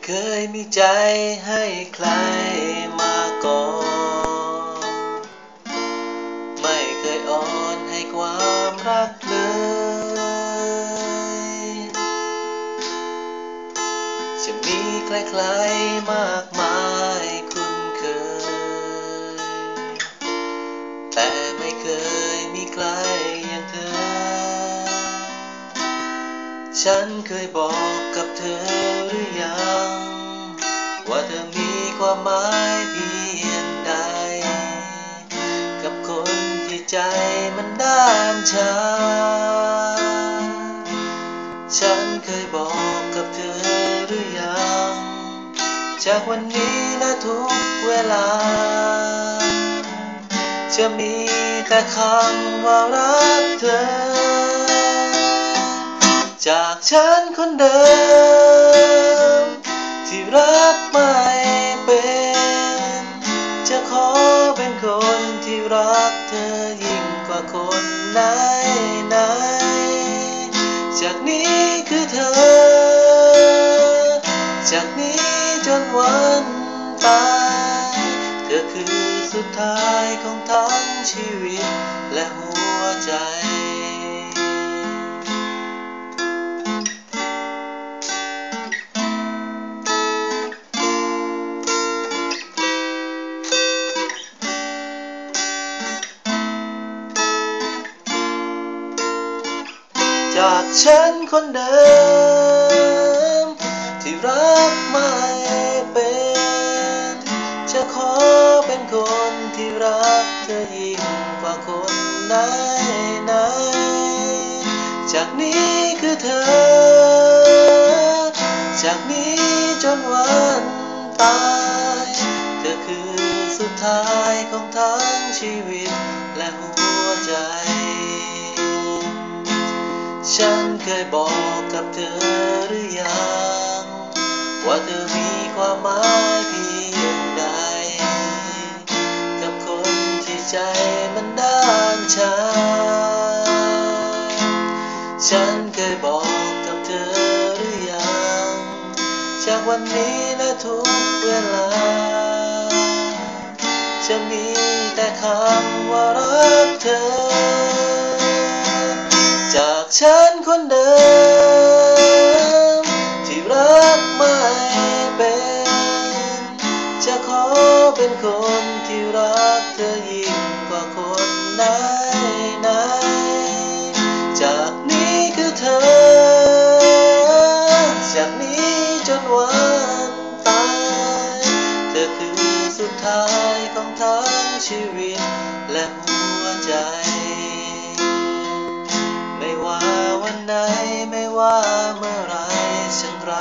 เคยมีใจให้ใครมาก่อนไม่เคยอ่อนให้ความรักเลยจะมีใครๆมากมายคุ้นเคยแต่ไม่เคยมีใครอย่างเธอฉันเคยบอกกับเธอหรือยังว่าเธอมีความหมายเพียงใดกับคนที่ใจมันด้านชาฉันเคยบอกกับเธอหรือยังจากวันนี้และทุกเวลาจะมีแต่คำว่ารักเธอจากฉันคนเดิมที่รักไม่เป็นจะขอเป็นคนที่รักเธอยิ่งกว่าคนไหนจากนี้คือเธอจากนี้จนวันตายเธอคือสุดท้ายของทั้งชีวิตและหัวใจจากฉันคนเดิมที่รักไม่เป็นจะขอเป็นคนที่รักเธอยิ่งกว่าคนไหนจากนี้คือเธอจากนี้จนวันตายเธอคือสุดท้ายของทั้งชีวิตและหัวใจฉันเคยบอกกับเธอหรือยังว่าเธอมีความหมายเพียงใดกับคนที่ใจมันด้านชาฉันเคยบอกกับเธอหรือยังจากวันนี้และทุกเวลาจะมีแต่คำว่ารักเธอจากฉันคนเดิมที่รักไม่เป็นจะขอเป็นคนที่รักเธอยิ่งกว่าคนไหนจากนี้คือเธอจากนี้จนวันตายเธอคือสุดท้ายของทั้งชีวิตและหัวใจไม่ว่าวันไหนไม่ว่าเมื่อไรฉันรั